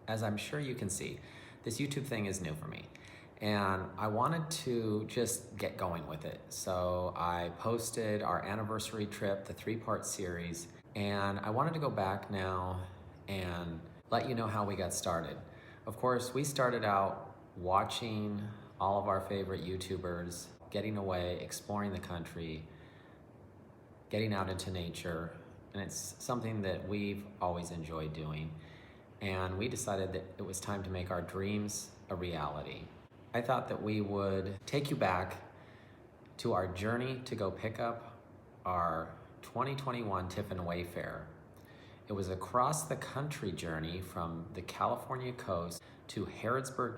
As I'm sure you can see, this YouTube thing is new for me, and I wanted to just get going with it. So I posted our anniversary trip, the 3-part series, and I wanted to go back now and let you know how we got started. Of course, we started out watching all of our favorite YouTubers, getting away, exploring the country, getting out into nature, and it's something that we've always enjoyed doing. And we decided that it was time to make our dreams a reality. I thought that we would take you back to our journey to go pick up our 2021 Tiffin Wayfarer. It was a cross the country journey from the California coast to Harrodsburg.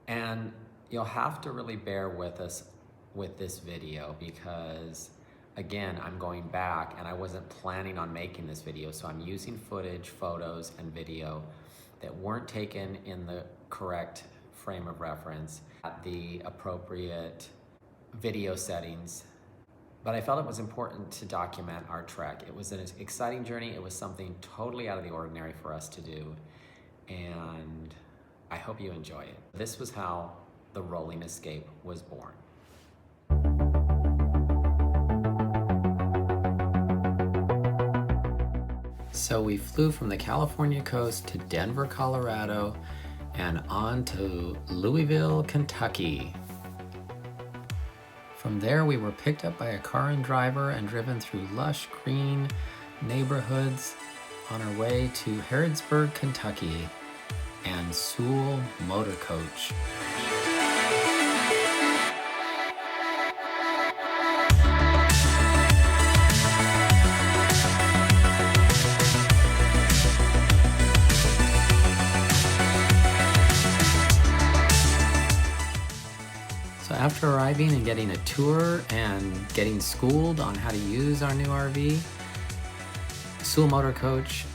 And you'll have to really bear with us with this video because, again, I'm going back and I wasn't planning on making this video, so I'm using footage, photos, and video that weren't taken in the correct frame of reference at the appropriate video settings. But I felt it was important to document our trek. It was an exciting journey. It was something totally out of the ordinary for us to do, and I hope you enjoy it. This was how the Rolling Escape was born. So we flew from the California coast to Denver, Colorado, and on to Louisville, Kentucky. From there, we were picked up by a car and driver and driven through lush green neighborhoods on our way to Harrodsburg, Kentucky, and Sewell Motor Coach. So after arriving and getting a tour and getting schooled on how to use our new RV, Sewell Motor Coach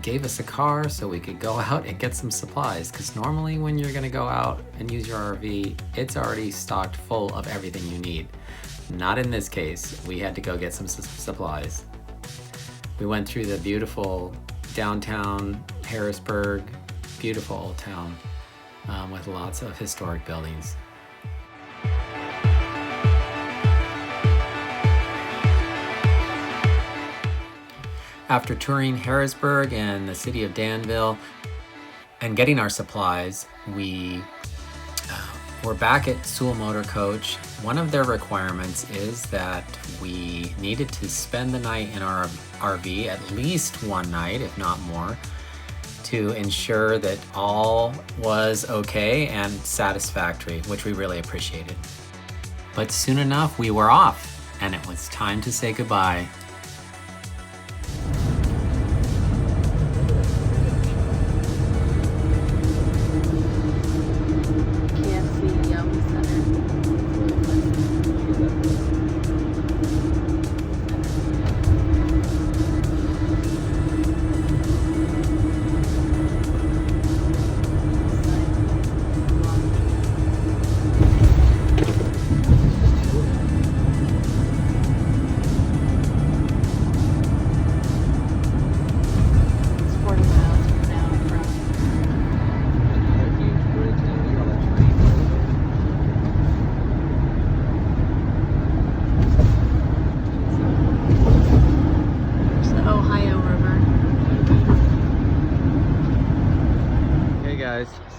gave us a car so we could go out and get some supplies, because normally when you're going to go out and use your RV, it's already stocked full of everything you need. Not in this case. We had to go get some supplies. We went through the beautiful downtown Harrisburg, beautiful old town with lots of historic buildings. After touring Harrodsburg and the city of Danville and getting our supplies, we were back at Sewell Motor Coach. One of their requirements is that we needed to spend the night in our RV, at least one night, if not more, to ensure that all was okay and satisfactory, which we really appreciated. But soon enough, we were off, and it was time to say goodbye.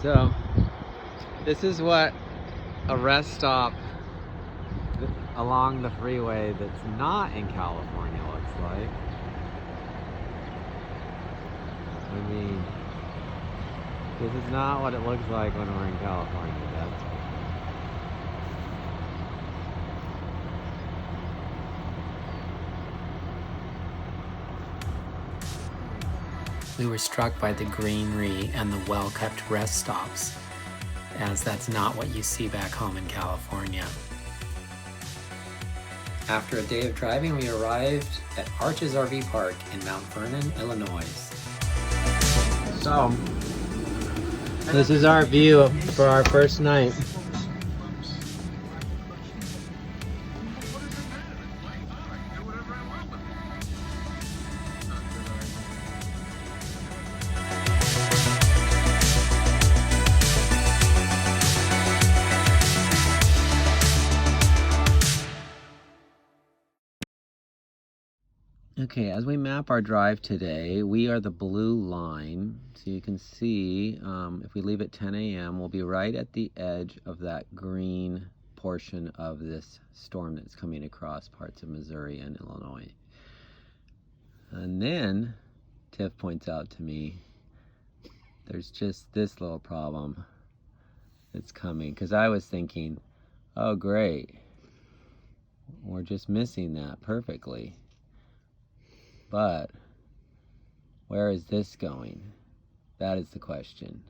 So this is what a rest stop along the freeway that's not in California looks like. I mean, this is not what it looks like when we're in California, that's for We were struck by the greenery and the well-kept rest stops, as that's not what you see back home in California. After a day of driving, we arrived at Arches RV Park in Mount Vernon, Illinois. So, this is our view for our first night. Okay, as we map our drive today, we are the blue line. So you can see, if we leave at 10 a.m., we'll be right at the edge of that green portion of this storm that's coming across parts of Missouri and Illinois. And then, Tiff points out to me, there's just this little problem that's coming. Because I was thinking, oh great, we're just missing that perfectly. But where is this going? That is the question.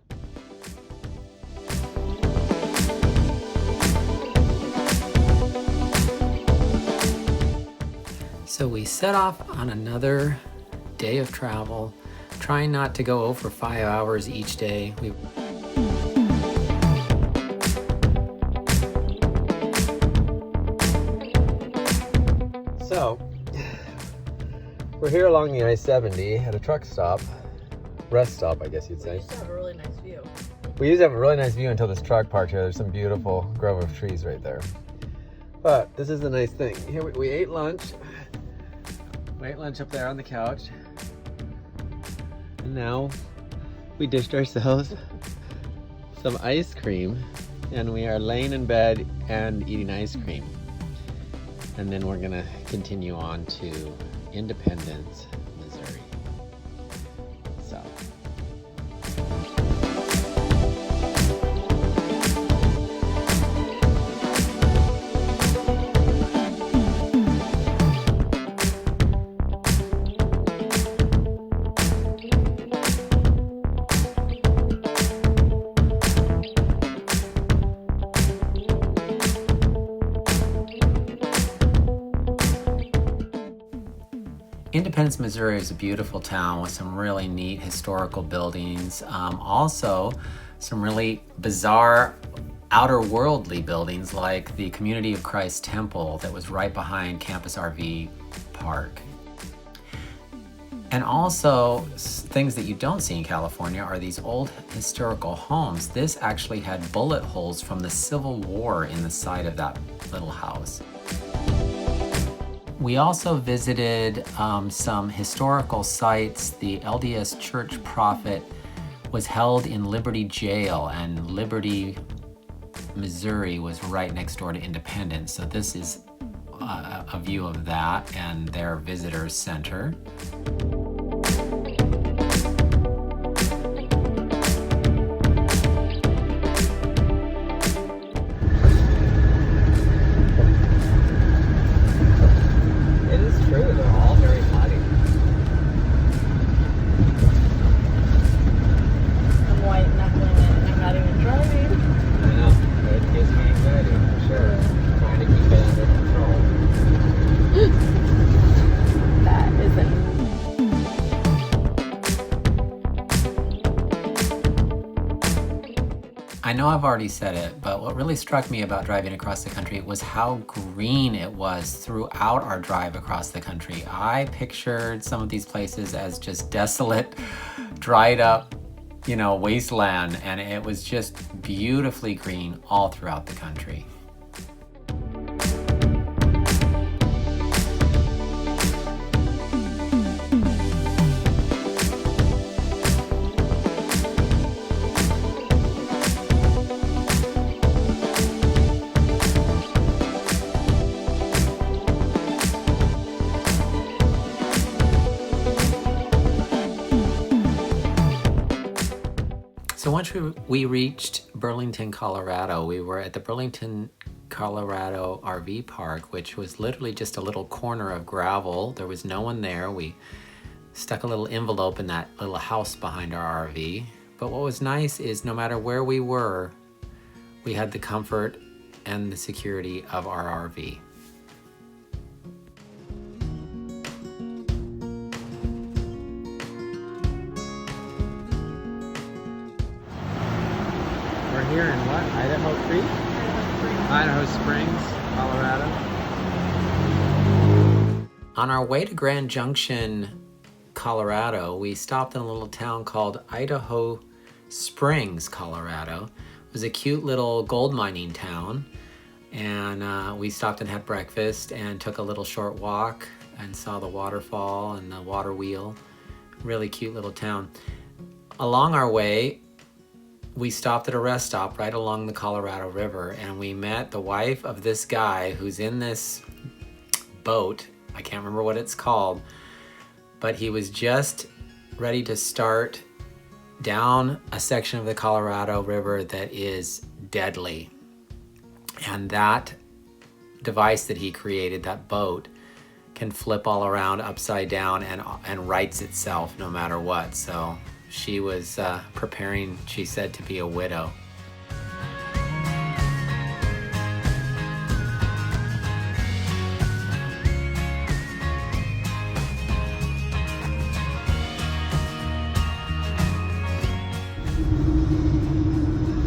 So we set off on another day of travel, trying not to go over 5 hours each day. So, we're here along the I-70 at a truck stop, rest stop, I guess you'd say. We used to have a really nice view. We used to have a really nice view until this truck parked here. There's some beautiful grove of trees right there. But this is the nice thing. Here we ate lunch. We ate lunch up there on the couch. And now we dished ourselves some ice cream, and we are laying in bed and eating ice cream. And then we're gonna continue on to Independence, Missouri. So. Independence, Missouri is a beautiful town with some really neat historical buildings. Also, some really bizarre outer worldly buildings like the Community of Christ Temple that was right behind Campus RV Park. And also, things that you don't see in California are these old historical homes. This actually had bullet holes from the Civil War in the side of that little house. We also visited some historical sites. The LDS Church Prophet was held in Liberty Jail, and Liberty, Missouri was right next door to Independence. So this is a view of that and their visitor center. I know I've already said it, but what really struck me about driving across the country was how green it was throughout our drive across the country. I pictured some of these places as just desolate, dried up, wasteland, and it was just beautifully green all throughout the country. So once we reached Burlington, Colorado, we were at the Burlington, Colorado RV Park, which was literally just a little corner of gravel. There was no one there. We stuck a little envelope in that little house behind our RV. But what was nice is no matter where we were, we had the comfort and the security of our RV. We're here in what? Idaho Creek? Idaho Springs, Colorado. On our way to Grand Junction, Colorado, we stopped in a little town called Idaho Springs, Colorado. It was a cute little gold mining town, and we stopped and had breakfast and took a little short walk and saw the waterfall and the water wheel. Really cute little town. Along our way, we stopped at a rest stop right along the Colorado River, and we met the wife of this guy who's in this boat. I can't remember what it's called, but he was just ready to start down a section of the Colorado River that is deadly. And that device that he created, that boat, can flip all around upside down and rights itself no matter what. So she was preparing, she said, to be a widow.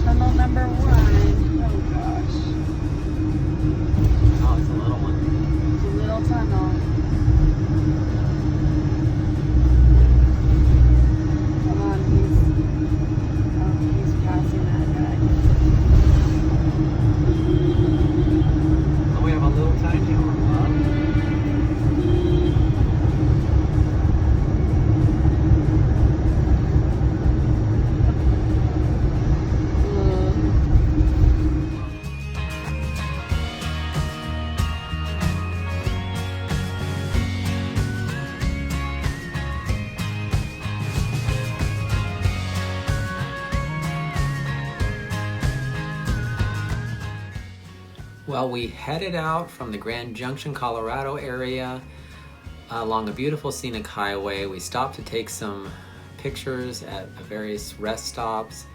Tunnel number 1. Oh gosh. Oh, it's a little one. It's a little tunnel. Come on, he's passing that guy. So we have a little tiny one. Well, we headed out from the Grand Junction, Colorado area along a beautiful scenic highway. We stopped to take some pictures at various rest stops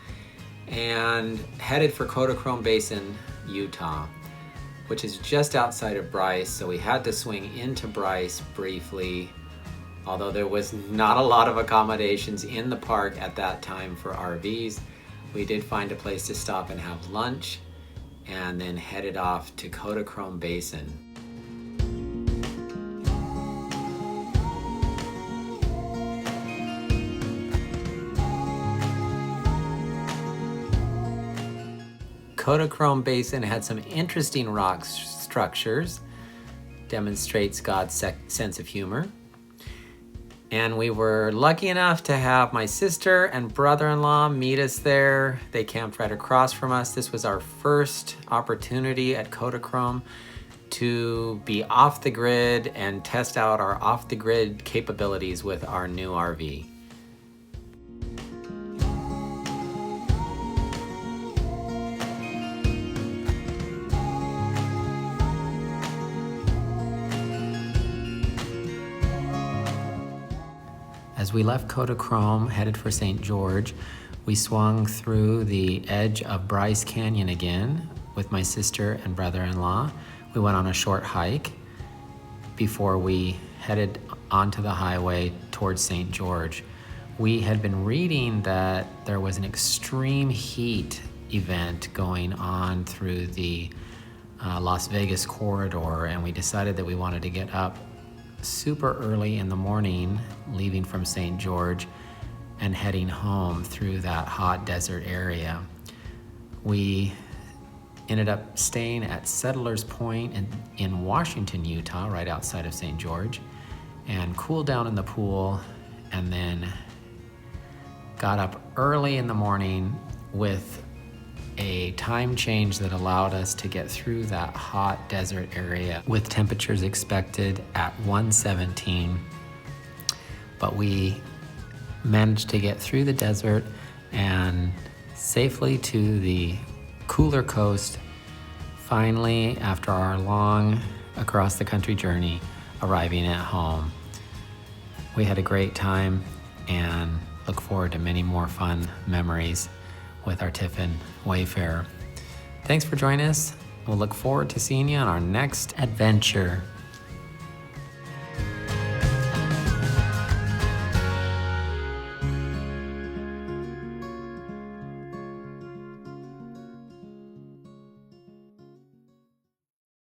and headed for Kodachrome Basin, Utah, which is just outside of Bryce. So we had to swing into Bryce briefly, although there was not a lot of accommodations in the park at that time for RVs. We did find a place to stop and have lunch, and then headed off to Kodachrome Basin. Kodachrome Basin had some interesting rock structures, demonstrates God's sense of humor. And we were lucky enough to have my sister and brother-in-law meet us there. They camped right across from us. This was our first opportunity at Kodachrome to be off the grid and test out our off-the-grid capabilities with our new RV. As we left Kodachrome, headed for St. George, we swung through the edge of Bryce Canyon again with my sister and brother-in-law. We went on a short hike before we headed onto the highway towards St. George. We had been reading that there was an extreme heat event going on through the Las Vegas corridor, and we decided that we wanted to get up super early in the morning, leaving from St. George and heading home through that hot desert area. We ended up staying at Settlers Point in Washington, Utah, right outside of St. George, and cooled down in the pool, and then got up early in the morning with a time change that allowed us to get through that hot desert area with temperatures expected at 117. But we managed to get through the desert and safely to the cooler coast, finally, after our long across the country journey, arriving at home. We had a great time and look forward to many more fun memories with our Tiffin Wayfarer. Thanks for joining us. We'll look forward to seeing you on our next adventure.